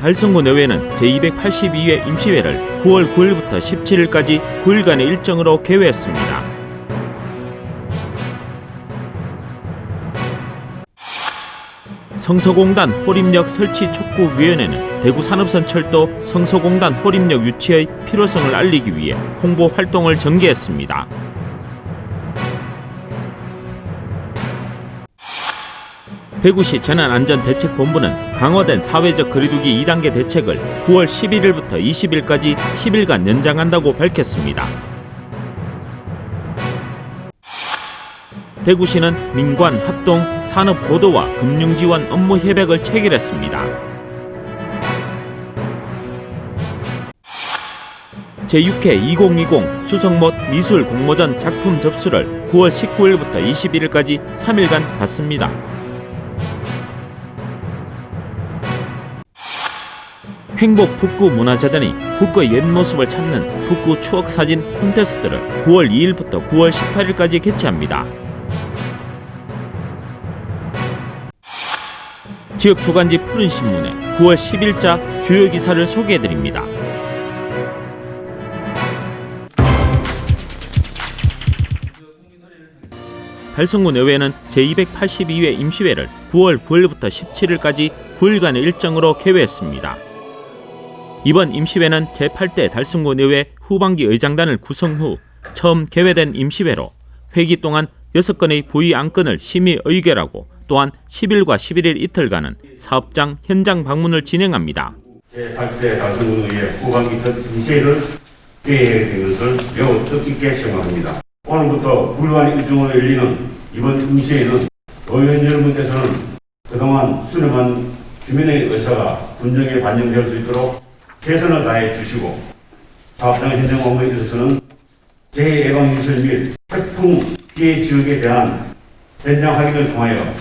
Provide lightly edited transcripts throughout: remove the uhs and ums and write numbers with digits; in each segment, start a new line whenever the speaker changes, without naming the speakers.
달성구 내외는 제282회 임시회를 9월 9일부터 17일까지 9일간의 일정으로 개회했습니다. 성서공단 호림역 설치 촉구위원회는 대구산업선철도 성서공단 호림역 유치의 필요성을 알리기 위해 홍보 활동을 전개했습니다. 대구시 재난안전대책본부는 강화된 사회적 거리두기 2단계 대책을 9월 11일부터 20일까지 10일간 연장한다고 밝혔습니다. 대구시는 민관 합동 산업 고도화 금융 지원 업무 협약을 체결했습니다. 제6회 2020 수성못 미술 공모전 작품 접수를 9월 19일부터 21일까지 3일간 받습니다. 행복 북구 문화재단이 북구의 옛 모습을 찾는 북구 추억사진 콘테스트를 9월 2일부터 9월 18일까지 개최합니다. 지역 주간지 푸른신문에 9월 10일자 주요 기사를 소개해드립니다. 달성구 내외는 제282회 임시회를 9월 9일부터 17일까지 9일간의 일정으로 개회했습니다. 이번 임시회는 제8대 달성구 내외 후반기 의장단을 구성 후 처음 개회된 임시회로 회기 동안 6건의 부의 안건을 심의 의결하고 또한 10일과 11일 이틀간은 사업장 현장 방문을 진행합니다.
제8대 달성구 내외 후반기 첫 임시회를 개회된 것을 매우 뜻깊게 생각합니다. 오늘부터 9일간 일정으로 열리는 이번 임시회는 의원 여러분께서는 그동안 수렴한 주민의 의사가 분명히 반영될 수 있도록 최선을 다해 주시고 사업장 현장 업무에 있어서는 재해 예방 시설 및 태풍 피해 지역에 대한 현장 확인을 통하여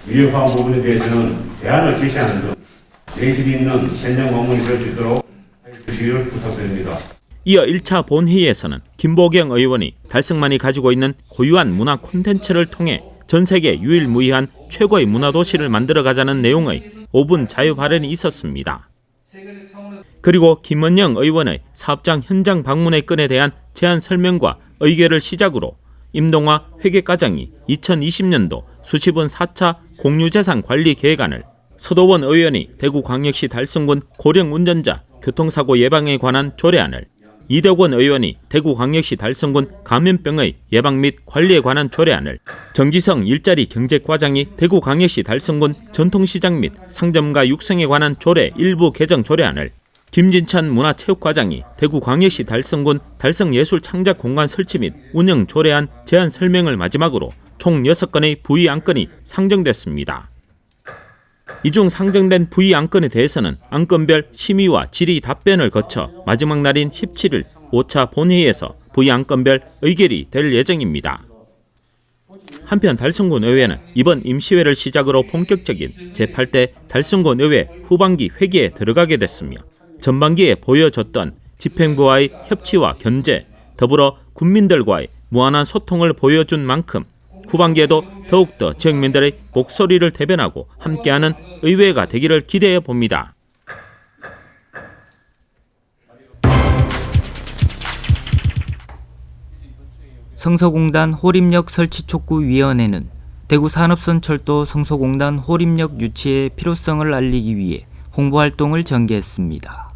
위협한 부분에 대해서는 대안을 제시하는 등 내실 있는 현장 방문이 될 수 있도록 해주시기를 부탁드립니다.
이어 1차 본회의에서는 김보경 의원이 달성만이 가지고 있는 고유한 문화 콘텐츠를 통해 전 세계 유일무이한 최고의 문화도시를 만들어가자는 내용의 5분 자유 발언이 있었습니다. 그리고 김원영 의원의 사업장 현장 방문의 건에 대한 제안 설명과 의결을 시작으로 임동화 회계과장이 2020년도 수시분 4차 공유재산 관리 계획안을, 서도원 의원이 대구광역시 달성군 고령운전자 교통사고 예방에 관한 조례안을, 이덕원 의원이 대구광역시 달성군 감염병의 예방 및 관리에 관한 조례안을, 정지성 일자리 경제과장이 대구광역시 달성군 전통시장 및 상점가 육성에 관한 조례 일부 개정 조례안을, 김진찬 문화체육과장이 대구광역시 달성군 달성예술창작공간 설치 및 운영 조례안 제안 설명을 마지막으로 총 6건의 부의 안건이 상정됐습니다. 이 중 상정된 부의 안건에 대해서는 안건별 심의와 질의 답변을 거쳐 마지막 날인 17일 5차 본회의에서 부의 안건별 의결이 될 예정입니다. 한편 달성구 내외는 이번 임시회를 시작으로 본격적인 제8대 달성구 내외 후반기 회기에 들어가게 됐으며 전반기에 보여줬던 집행부와의 협치와 견제, 더불어 군민들과의 무한한 소통을 보여준 만큼 후반기에도 더욱더 지역민들의 목소리를 대변하고 함께하는 의회가 되기를 기대해 봅니다.
성서공단 호림역 설치촉구위원회는 대구산업선철도 성서공단 호림역 유치의 필요성을 알리기 위해 홍보활동을 전개했습니다.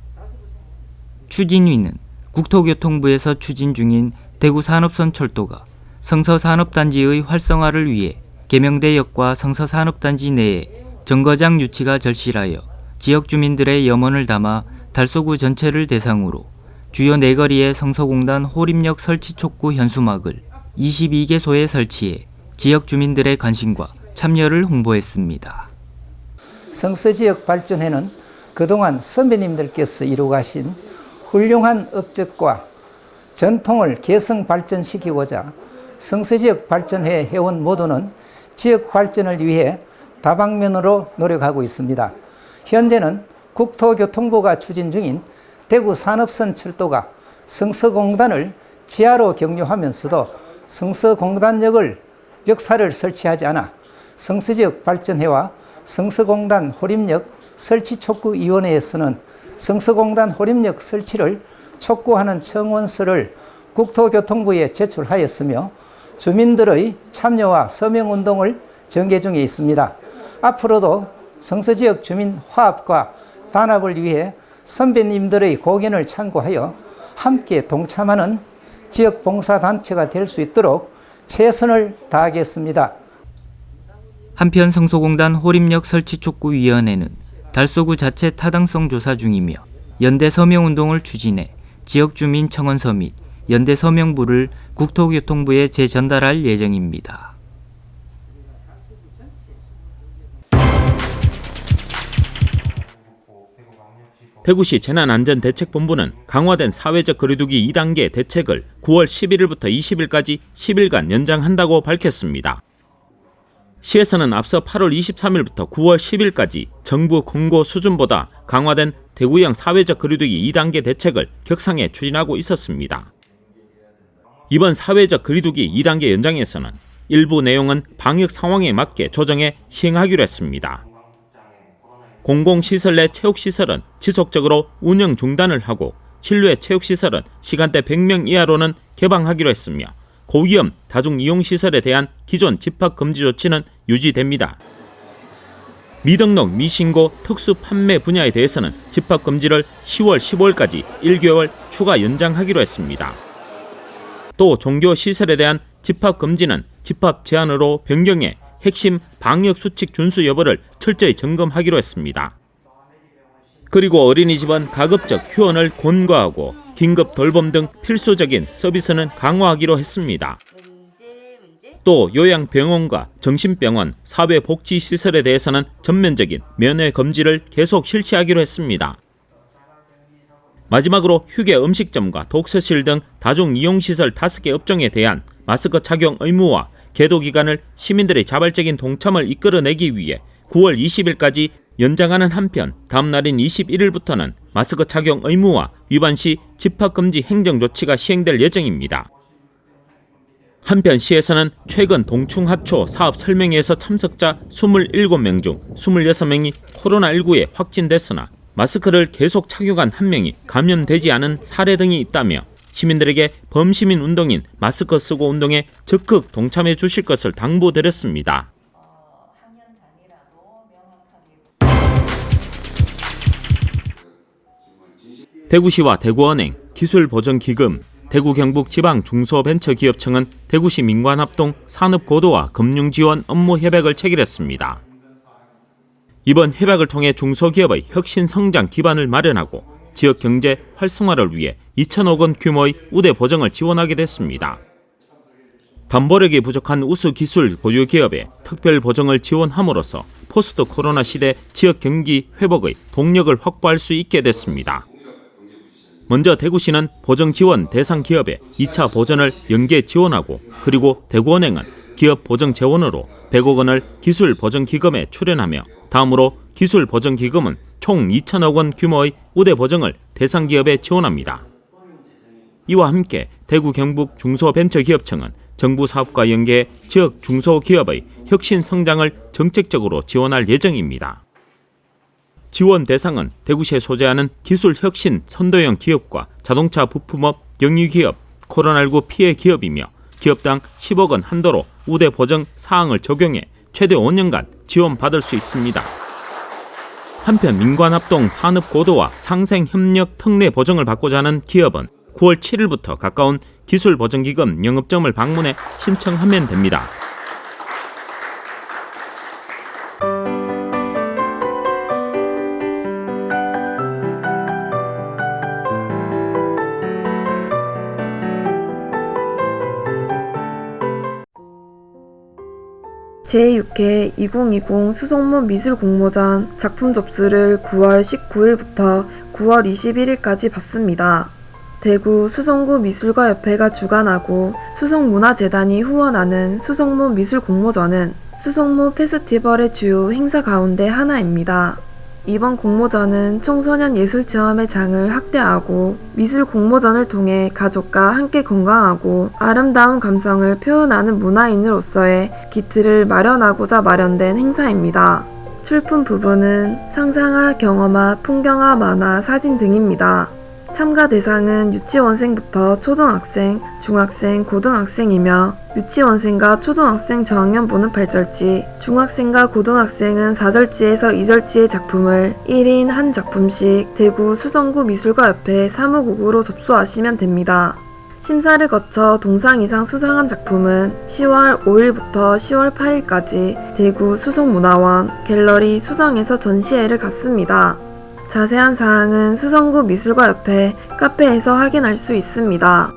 추진위는 국토교통부에서 추진 중인 대구산업선철도가 성서산업단지의 활성화를 위해 계명대역과 성서산업단지 내에 정거장 유치가 절실하여 지역 주민들의 염원을 담아 달서구 전체를 대상으로 주요 4거리의 성서공단 호림역 설치 촉구 현수막을 22개소에 설치해 지역 주민들의 관심과 참여를 홍보했습니다.
성서지역 발전에는 그동안 선배님들께서 이루가신 훌륭한 업적과 전통을 개성 발전시키고자 성서지역 발전회 회원 모두는 지역 발전을 위해 다방면으로 노력하고 있습니다. 현재는 국토교통부가 추진 중인 대구산업선철도가 성서공단을 지하로 경유하면서도 성서공단역을 역사를 설치하지 않아 성서지역 발전회와 성서공단 호림역 설치촉구위원회에서는 성서공단 호림역 설치를 촉구하는 청원서를 국토교통부에 제출하였으며 주민들의 참여와 서명운동을 전개 중에 있습니다. 앞으로도 성서지역 주민 화합과 단합을 위해 선배님들의 고견을 참고하여 함께 동참하는 지역 봉사단체가 될 수 있도록 최선을 다하겠습니다.
한편 성소공단 호림역 설치촉구위원회는 달서구 자체 타당성 조사 중이며 연대 서명운동을 추진해 지역 주민 청원서 및 연대 서명부를 국토교통부에 재전달할 예정입니다.
대구시 재난안전대책본부는 강화된 사회적 거리두기 2단계 대책을 9월 11일부터 20일까지 10일간 연장한다고 밝혔습니다. 시에서는 앞서 8월 23일부터 9월 10일까지 정부 공고 수준보다 강화된 대구형 사회적 거리두기 2단계 대책을 격상해 추진하고 있었습니다. 이번 사회적 거리두기 2단계 연장에서는 일부 내용은 방역 상황에 맞게 조정해 시행하기로 했습니다. 공공시설 내 체육시설은 지속적으로 운영 중단을 하고 실외 체육시설은 시간대 100명 이하로는 개방하기로 했으며 고위험 다중이용시설에 대한 기존 집합금지 조치는 유지됩니다. 미등록, 미신고, 특수 판매 분야에 대해서는 집합금지를 10월 15일까지 1개월 추가 연장하기로 했습니다. 또 종교시설에 대한 집합금지는 집합 제한으로 변경해 핵심 방역수칙 준수 여부를 철저히 점검하기로 했습니다. 그리고 어린이집은 가급적 휴원을 권고하고 긴급 돌봄 등 필수적인 서비스는 강화하기로 했습니다. 또 요양병원과 정신병원, 사회복지시설에 대해서는 전면적인 면회 금지를 계속 실시하기로 했습니다. 마지막으로 휴게 음식점과 독서실 등 다중이용시설 5개 업종에 대한 마스크 착용 의무와 계도 기간을 시민들의 자발적인 동참을 이끌어내기 위해 9월 20일까지 연장하는 한편 다음 날인 21일부터는 마스크 착용 의무와 위반 시 집합금지 행정조치가 시행될 예정입니다. 한편 시에서는 최근 동충하초 사업 설명회에서 참석자 27명 중 26명이 코로나19에 확진됐으나 마스크를 계속 착용한 1명이 감염되지 않은 사례 등이 있다며 시민들에게 범시민 운동인 마스크 쓰고 운동에 적극 동참해 주실 것을 당부드렸습니다. 대구시와 대구은행, 기술보전기금, 대구경북지방중소벤처기업청은 대구시 민관합동 산업고도화 금융지원 업무 협약을 체결했습니다. 이번 협약을 통해 중소기업의 혁신성장 기반을 마련하고 지역 경제 활성화를 위해 2천억 원 규모의 우대 보정을 지원하게 됐습니다. 담보력이 부족한 우수기술 보유 기업에 특별 보정을 지원함으로써 포스트 코로나 시대 지역 경기 회복의 동력을 확보할 수 있게 됐습니다. 먼저 대구시는 보정 지원 대상 기업에 2차 보전을 연계 지원하고 그리고 대구은행은 기업 보정 재원으로 100억 원을 기술 보정 기금에 출연하며 다음으로 기술 보정 기금은 총 2천억 원 규모의 우대 보정을 대상 기업에 지원합니다. 이와 함께 대구 경북 중소벤처기업청은 정부 사업과 연계해 지역 중소기업의 혁신 성장을 정책적으로 지원할 예정입니다. 지원 대상은 대구시에 소재하는 기술 혁신 선도형 기업과 자동차 부품업 영유기업, 코로나19 피해 기업이며 기업당 10억 원 한도로 우대 보정 사항을 적용해 최대 5년간 지원받을 수 있습니다. 한편 민관합동 산업고도화 상생협력 특례 보정을 받고자 하는 기업은 9월 7일부터 가까운 기술보정기금 영업점을 방문해 신청하면 됩니다.
제6회 2020 수성문 미술공모전 작품 접수를 9월 19일부터 9월 21일까지 받습니다. 대구 수성구 미술가협회가 주관하고 수성문화재단이 후원하는 수성문 미술공모전은 수성문 페스티벌의 주요 행사 가운데 하나입니다. 이번 공모전은 청소년 예술체험의 장을 확대하고 미술 공모전을 통해 가족과 함께 건강하고 아름다운 감성을 표현하는 문화인으로서의 기틀을 마련하고자 마련된 행사입니다. 출품 부분은 상상화, 경험화, 풍경화, 만화, 사진 등입니다. 참가 대상은 유치원생부터 초등학생, 중학생, 고등학생이며 유치원생과 초등학생 저학년부는 8절지, 중학생과 고등학생은 4절지에서 2절지의 작품을 1인 한 작품씩 대구 수성구 미술가협회 사무국으로 접수하시면 됩니다. 심사를 거쳐 동상 이상 수상한 작품은 10월 5일부터 10월 8일까지 대구 수성문화원 갤러리 수성에서 전시회를 갖습니다. 자세한 사항은 수성구 미술가협회 카페에서 확인할 수 있습니다.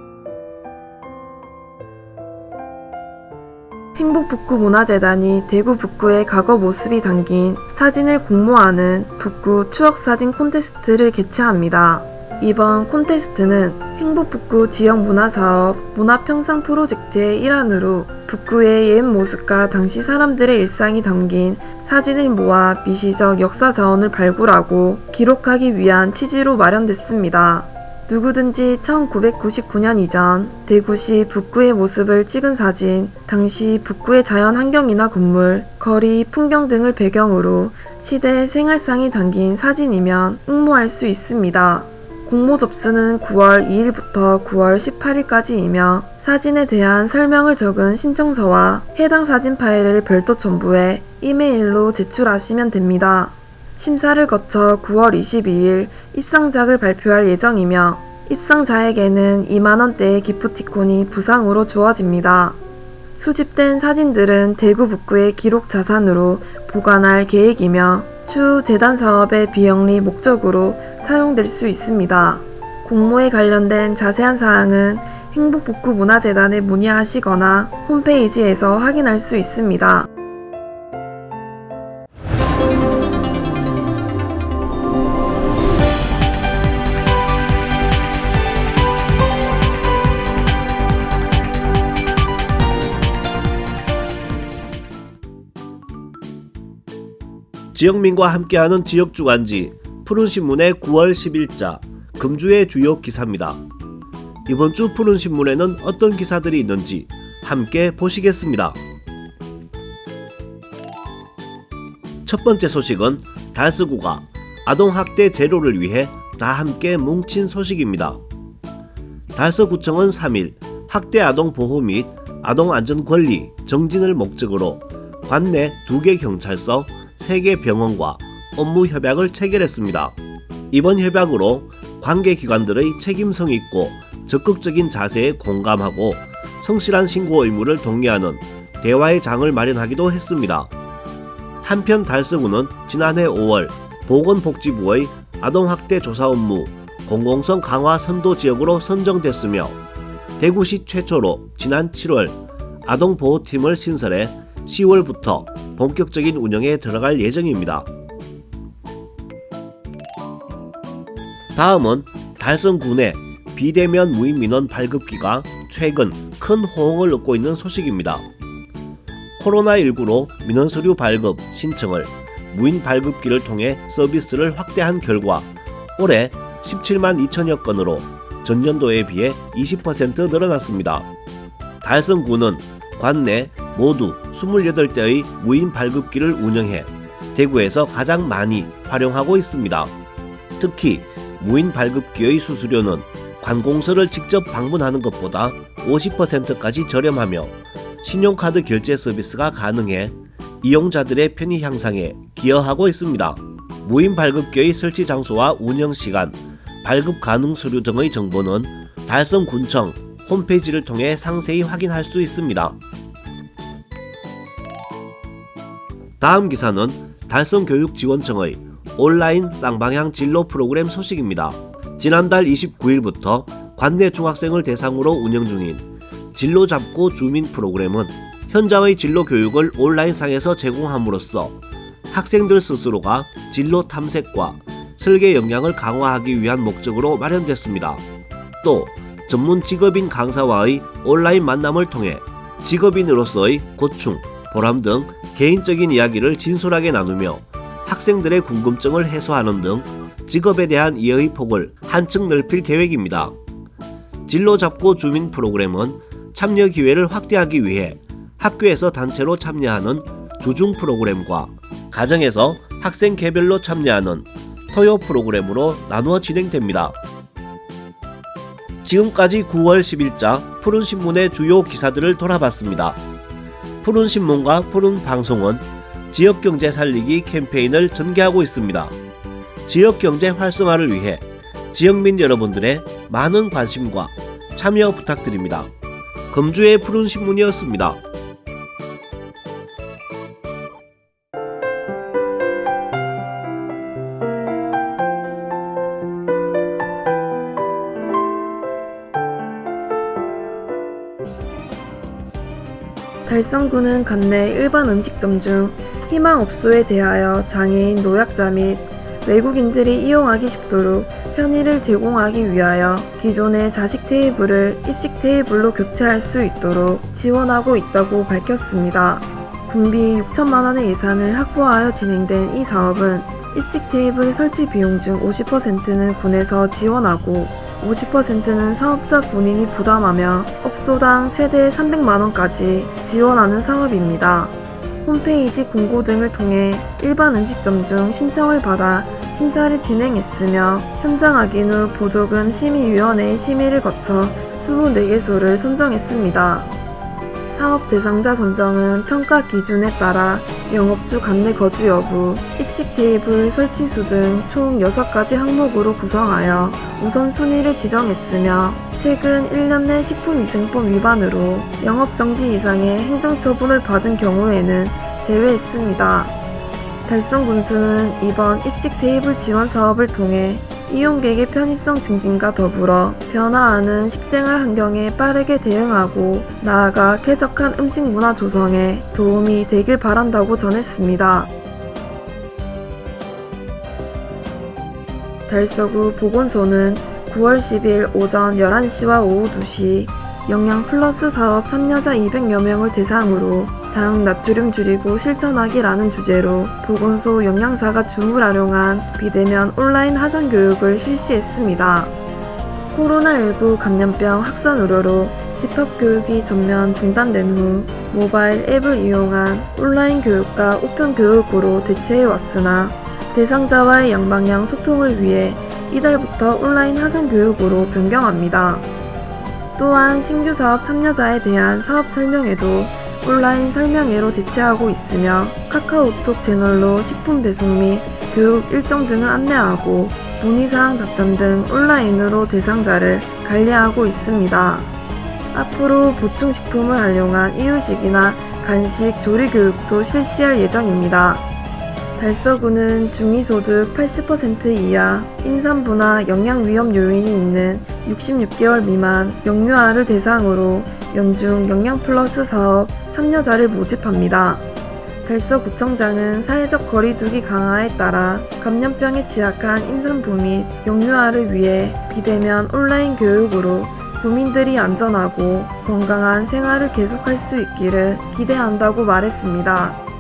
행복북구문화재단이 대구 북구의 과거 모습이 담긴 사진을 공모하는 북구 추억사진 콘테스트를 개최합니다. 이번 콘테스트는 행복북구 지역문화사업 문화평상 프로젝트의 일환으로 북구의 옛 모습과 당시 사람들의 일상이 담긴 사진을 모아 미시적 역사 자원을 발굴하고 기록하기 위한 취지로 마련됐습니다. 누구든지 1999년 이전 대구시 북구의 모습을 찍은 사진, 당시 북구의 자연 환경이나 건물, 거리, 풍경 등을 배경으로 시대의 생활상이 담긴 사진이면 응모할 수 있습니다. 공모 접수는 9월 2일부터 9월 18일까지이며 사진에 대한 설명을 적은 신청서와 해당 사진 파일을 별도 첨부해 이메일로 제출하시면 됩니다. 심사를 거쳐 9월 22일 입상작을 발표할 예정이며 입상자에게는 2만원대의 기프티콘이 부상으로 주어집니다. 수집된 사진들은 대구 북구의 기록 자산으로 보관할 계획이며 추후 재단 사업의 비영리 목적으로 사용될 수 있습니다. 공모에 관련된 자세한 사항은 행복북구문화재단에 문의하시거나 홈페이지에서 확인할 수 있습니다.
지역민과 함께하는 지역주간지 푸른신문의 9월 10일자 금주의 주요 기사입니다. 이번 주 푸른신문에는 어떤 기사들이 있는지 함께 보시겠습니다. 첫 번째 소식은 달서구가 아동학대 제로를 위해 다 함께 뭉친 소식입니다. 달서구청은 3일 학대 아동 보호 및 아동 안전 권리 정진을 목적으로 관내 2개 경찰서 3개 병원과 업무 협약을 체결했습니다. 이번 협약으로 관계기관들의 책임성 있고 적극적인 자세에 공감하고 성실한 신고 의무를 독려하는 대화의 장을 마련하기도 했습니다. 한편 달서구는 지난해 5월 보건복지부의 아동학대 조사 업무 공공성 강화 선도 지역으로 선정됐으며 대구시 최초로 지난 7월 아동보호팀을 신설해 10월부터 본격적인 운영에 들어갈 예정입니다. 다음은 달성구 내 비대면 무인 민원 발급기가 최근 큰 호응을 얻고 있는 소식입니다. 코로나19로 민원서류 발급 신청을 무인 발급기를 통해 서비스를 확대한 결과 올해 17만 2천여 건으로 전년도에 비해 20% 늘어났습니다. 달성구는 관내 모두 28대의 무인 발급기를 운영해 대구에서 가장 많이 활용하고 있습니다. 특히 무인 발급기의 수수료는 관공서를 직접 방문하는 것보다 50%까지 저렴하며 신용카드 결제 서비스가 가능해 이용자들의 편의 향상에 기여하고 있습니다. 무인 발급기의 설치 장소와 운영 시간, 발급 가능 서류 등의 정보는 달성군청 홈페이지를 통해 상세히 확인할 수 있습니다. 다음 기사는 달성교육지원청의 온라인 쌍방향 진로 프로그램 소식입니다. 지난달 29일부터 관내 중학생을 대상으로 운영 중인 진로 잡고 주민 프로그램은 현장의 진로 교육을 온라인상에서 제공함으로써 학생들 스스로가 진로 탐색과 설계 역량을 강화하기 위한 목적으로 마련됐습니다. 또 전문 직업인 강사와의 온라인 만남을 통해 직업인으로서의 고충, 보람 등 개인적인 이야기를 진솔하게 나누며 학생들의 궁금증을 해소하는 등 직업에 대한 이해의 폭을 한층 넓힐 계획입니다. 진로 잡고 주민 프로그램은 참여 기회를 확대하기 위해 학교에서 단체로 참여하는 주중 프로그램과 가정에서 학생 개별로 참여하는 토요 프로그램으로 나누어 진행됩니다. 지금까지 9월 10일자 푸른신문의 주요 기사들을 돌아봤습니다. 푸른신문과 푸른방송은 지역경제 살리기 캠페인을 전개하고 있습니다. 지역경제 활성화를 위해 지역민 여러분들의 많은 관심과 참여 부탁드립니다. 금주의 푸른신문이었습니다.
달성구는 관내 일반 음식점 중 희망업소에 대하여 장애인, 노약자 및 외국인들이 이용하기 쉽도록 편의를 제공하기 위하여 기존의 자식 테이블을 입식 테이블로 교체할 수 있도록 지원하고 있다고 밝혔습니다. 군비 6천만 원의 예산을 확보하여 진행된 이 사업은 입식 테이블 설치 비용 중 50%는 군에서 지원하고 50%는 사업자 본인이 부담하며 업소당 최대 300만 원까지 지원하는 사업입니다. 홈페이지 공고 등을 통해 일반 음식점 중 신청을 받아 심사를 진행했으며 현장 확인 후 보조금 심의위원회의 심의를 거쳐 24개소를 선정했습니다. 사업 대상자 선정은 평가 기준에 따라 영업주 관내 거주 여부, 입식 테이블 설치 수 등 총 6가지 항목으로 구성하여 우선순위를 지정했으며 최근 1년 내 식품위생법 위반으로 영업정지 이상의 행정처분을 받은 경우에는 제외했습니다. 달성군수는 이번 입식 테이블 지원 사업을 통해 이용객의 편의성 증진과 더불어 변화하는 식생활 환경에 빠르게 대응하고 나아가 쾌적한 음식 문화 조성에 도움이 되길 바란다고 전했습니다. 달서구 보건소는 9월 10일 오전 11시와 오후 2시 영양 플러스 사업 참여자 200여 명을 대상으로 당 나트륨 줄이고 실천하기라는 주제로 보건소 영양사가 줌을 활용한 비대면 온라인 하상 교육을 실시했습니다. 코로나19 감염병 확산 우려로 집합교육이 전면 중단된 후 모바일 앱을 이용한 온라인 교육과 우편 교육으로 대체해 왔으나 대상자와의 양방향 소통을 위해 이달부터 온라인 하상 교육으로 변경합니다. 또한 신규 사업 참여자에 대한 사업 설명회도 온라인 설명회로 대체하고 있으며 카카오톡 채널로 식품 배송 및 교육 일정 등을 안내하고 문의사항 답변 등 온라인으로 대상자를 관리하고 있습니다. 앞으로 보충식품을 활용한 이유식이나 간식 조리 교육도 실시할 예정입니다. 달서구는 중위소득 80% 이하, 임산부나 영양위험 요인이 있는 66개월 미만 영유아를 대상으로 연중 영양플러스 사업 참여자를 모집합니다. 달서구청장은 사회적 거리두기 강화에 따라 감염병에 취약한 임산부 및 영유아를 위해 비대면 온라인 교육으로 국민들이 안전하고 건강한 생활을 계속할 수 있기를 기대한다고 말했습니다.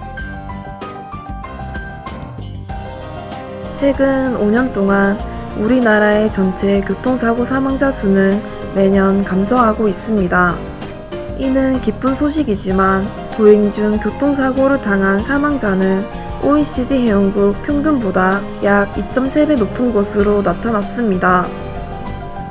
최근 5년 동안 우리나라의 전체 교통사고 사망자 수는 매년 감소하고 있습니다. 이는 기쁜 소식이지만 보행 중 교통사고를 당한 사망자는 OECD 회원국 평균보다 약 2.3배 높은 것으로 나타났습니다.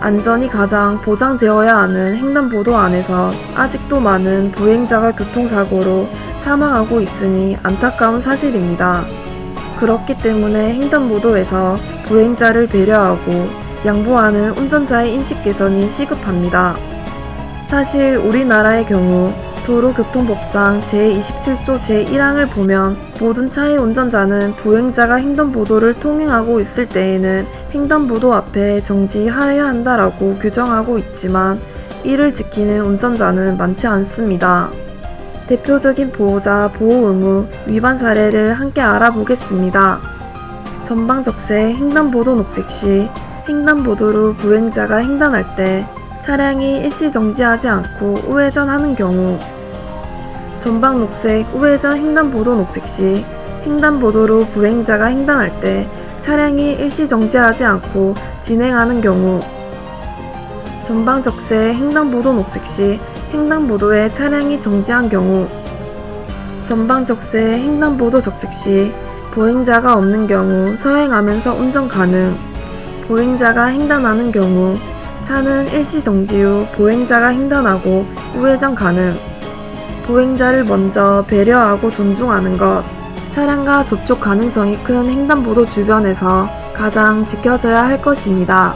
안전이 가장 보장되어야 하는 횡단보도 안에서 아직도 많은 보행자가 교통사고로 사망하고 있으니 안타까운 사실입니다. 그렇기 때문에 횡단보도에서 보행자를 배려하고 양보하는 운전자의 인식 개선이 시급합니다. 사실 우리나라의 경우 도로교통법상 제27조 제1항을 보면 모든 차의 운전자는 보행자가 횡단보도를 통행하고 있을 때에는 횡단보도 앞에 정지하여야 한다라고 규정하고 있지만 이를 지키는 운전자는 많지 않습니다. 대표적인 보호자 보호 의무 위반 사례를 함께 알아보겠습니다. 전방적세 횡단보도 녹색 시 횡단보도로 보행자가 횡단할 때 차량이 일시 정지하지 않고 우회전하는 경우, 전방 녹색 우회전 횡단보도 녹색 시 횡단보도로 보행자가 횡단할 때 차량이 일시 정지하지 않고 진행하는 경우, 전방 적세 횡단보도 녹색 시 횡단보도에 차량이 정지한 경우, 전방 적세 횡단보도 적색 시 보행자가 없는 경우 서행하면서 운전 가능. 보행자가 횡단하는 경우 차는 일시 정지 후 보행자가 횡단하고 우회전 가능. 보행자를 먼저 배려하고 존중하는 것. 차량과 접촉 가능성이 큰 횡단보도 주변에서 가장 지켜져야 할 것입니다.